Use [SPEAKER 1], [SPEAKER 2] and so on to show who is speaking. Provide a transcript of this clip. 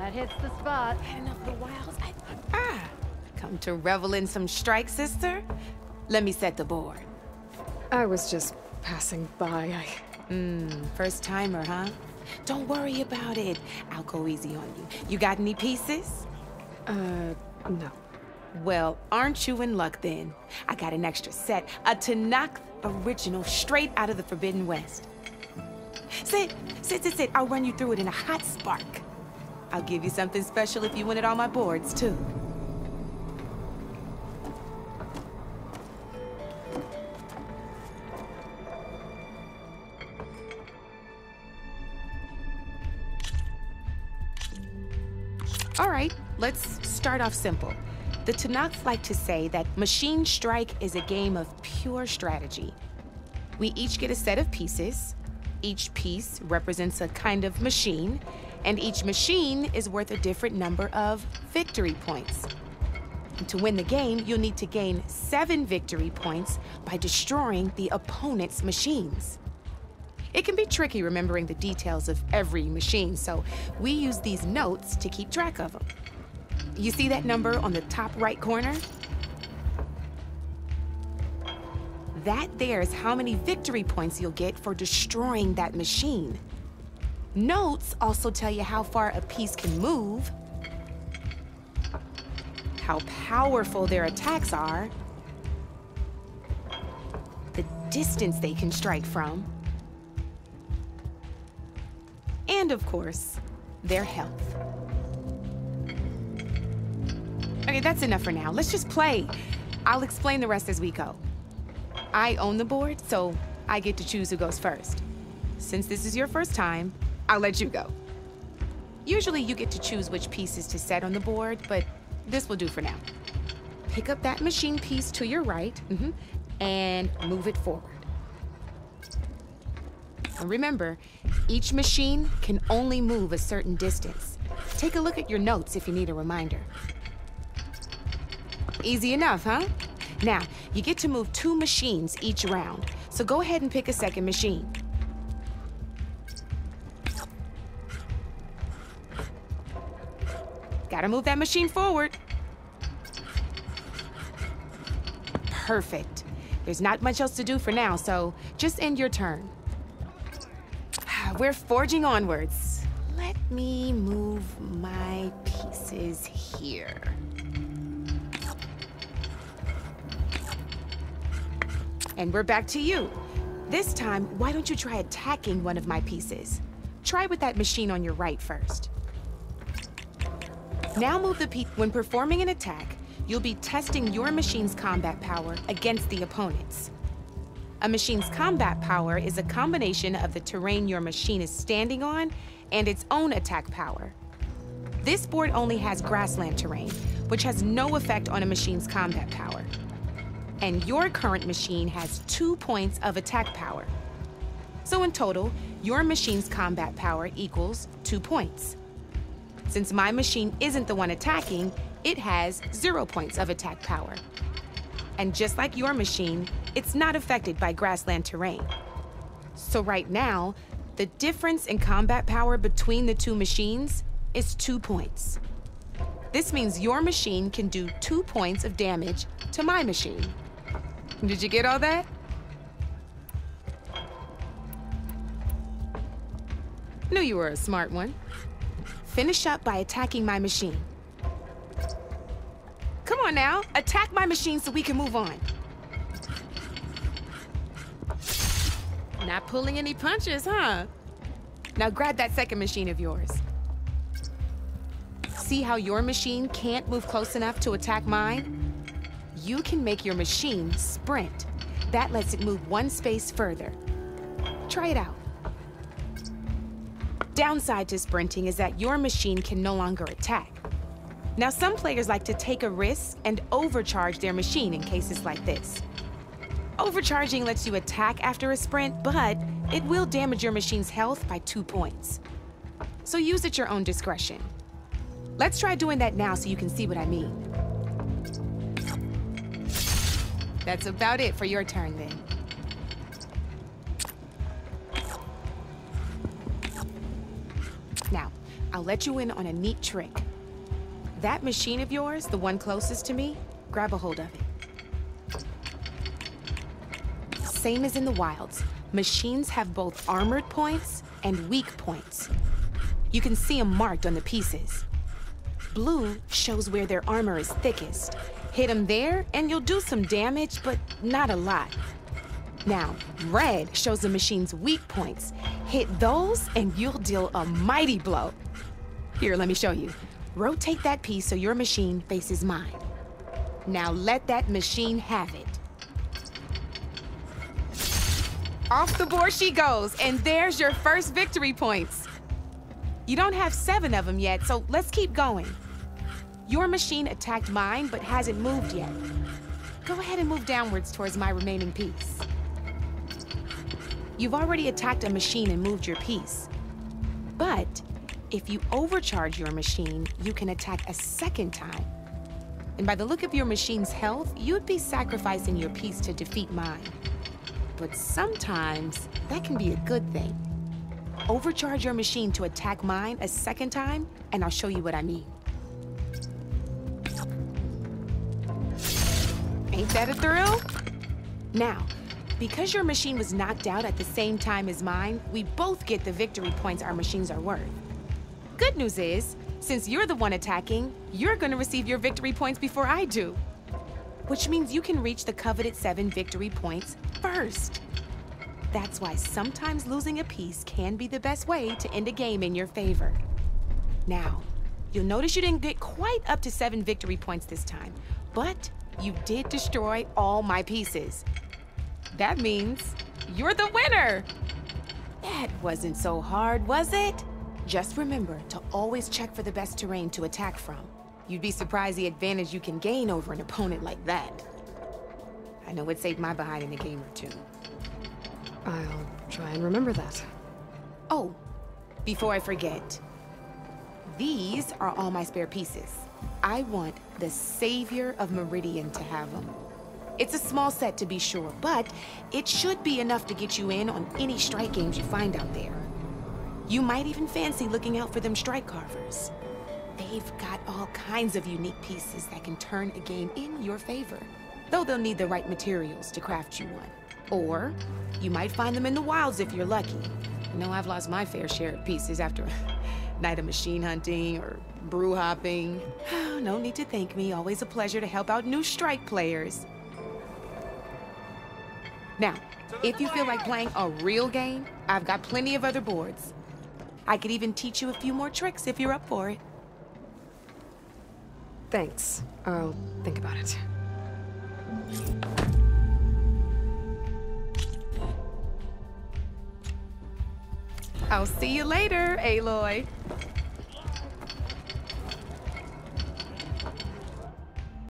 [SPEAKER 1] That hits the spot.
[SPEAKER 2] Had enough of the wilds. Come to revel in some strike, sister? Let me set the board.
[SPEAKER 3] I was just passing by.
[SPEAKER 2] First timer, huh? Don't worry about it. I'll go easy on you. You got any pieces?
[SPEAKER 3] No.
[SPEAKER 2] Well, aren't you in luck then? I got an extra set, a Tanakh original straight out of the Forbidden West. Sit. I'll run you through it in a hot spark. I'll give you something special if you win at all my boards, too. All right, let's start off simple. The Tanakhs like to say that Machine Strike is a game of pure strategy. We each get a set of pieces. Each piece represents a kind of machine, and each machine is worth a different number of victory points. And to win the game, you'll need to gain 7 victory points by destroying the opponent's machines. It can be tricky remembering the details of every machine, so we use these notes to keep track of them. You see that number on the top right corner? That there is how many victory points you'll get for destroying that machine. Notes also tell you how far a piece can move, how powerful their attacks are, the distance they can strike from, and of course, their health. Okay, that's enough for now. Let's just play. I'll explain the rest as we go. I own the board, so I get to choose who goes first. Since this is your first time, I'll let you go. Usually you get to choose which pieces to set on the board, but this will do for now. Pick up that machine piece to your right, and move it forward. And remember, each machine can only move a certain distance. Take a look at your notes if you need a reminder. Easy enough, huh? Now, you get to move 2 machines each round, so go ahead and pick a second machine. Gotta move that machine forward. Perfect. There's not much else to do for now, so just end your turn. We're forging onwards. Let me move my pieces here. And we're back to you. This time, why don't you try attacking one of my pieces? Try with that machine on your right first. Now move the piece. When performing an attack, you'll be testing your machine's combat power against the opponent's. A machine's combat power is a combination of the terrain your machine is standing on and its own attack power. This board only has grassland terrain, which has no effect on a machine's combat power. And your current machine has 2 points of attack power. So in total, your machine's combat power equals 2 points. Since my machine isn't the one attacking, it has 0 points of attack power. And just like your machine, it's not affected by grassland terrain. So right now, the difference in combat power between the 2 machines is 2 points. This means your machine can do 2 points of damage to my machine. Did you get all that? Knew you were a smart one. Finish up by attacking my machine. Come on now, attack my machine so we can move on. Not pulling any punches, huh? Now grab that second machine of yours. See how your machine can't move close enough to attack mine? You can make your machine sprint. That lets it move 1 space further. Try it out. Downside to sprinting is that your machine can no longer attack. Now, some players like to take a risk and overcharge their machine in cases like this. Overcharging lets you attack after a sprint, but it will damage your machine's health by 2 points. So use at your own discretion. Let's try doing that now so you can see what I mean. That's about it for your turn then. Now, I'll let you in on a neat trick. That machine of yours, the one closest to me, grab a hold of it. Same as in the wilds, machines have both armored points and weak points. You can see them marked on the pieces. Blue shows where their armor is thickest. Hit them there, and you'll do some damage, but not a lot. Now, red shows the machine's weak points. Hit those, and you'll deal a mighty blow. Here, let me show you. Rotate that piece so your machine faces mine. Now let that machine have it. Off the board she goes, and there's your first victory points. You don't have 7 of them yet, so let's keep going. Your machine attacked mine, but hasn't moved yet. Go ahead and move downwards towards my remaining piece. You've already attacked a machine and moved your piece. But if you overcharge your machine, you can attack a second time. And by the look of your machine's health, you'd be sacrificing your piece to defeat mine. But sometimes, that can be a good thing. Overcharge your machine to attack mine a second time, and I'll show you what I mean. Ain't that a thrill? Now, because your machine was knocked out at the same time as mine, we both get the victory points our machines are worth. Good news is, since you're the one attacking, you're gonna receive your victory points before I do. Which means you can reach the coveted 7 victory points first. That's why sometimes losing a piece can be the best way to end a game in your favor. Now, you'll notice you didn't get quite up to 7 victory points this time, but you did destroy all my pieces. That means you're the winner! That wasn't so hard, was it? Just remember to always check for the best terrain to attack from. You'd be surprised the advantage you can gain over an opponent like that. I know it saved my behind in a game or 2.
[SPEAKER 3] I'll try and remember that.
[SPEAKER 2] Oh, before I forget, these are all my spare pieces. I want the Savior of Meridian to have them. It's a small set to be sure, but it should be enough to get you in on any strike games you find out there. You might even fancy looking out for them strike carvers. They've got all kinds of unique pieces that can turn a game in your favor, though they'll need the right materials to craft you one. Or you might find them in the wilds if you're lucky. You know, I've lost my fair share of pieces after a night of machine hunting or brew hopping. No need to thank me. Always a pleasure to help out new strike players. Now, if you feel like playing a real game, I've got plenty of other boards. I could even teach you a few more tricks if you're up for it.
[SPEAKER 3] Thanks. I'll think about it.
[SPEAKER 2] I'll see you later, Aloy.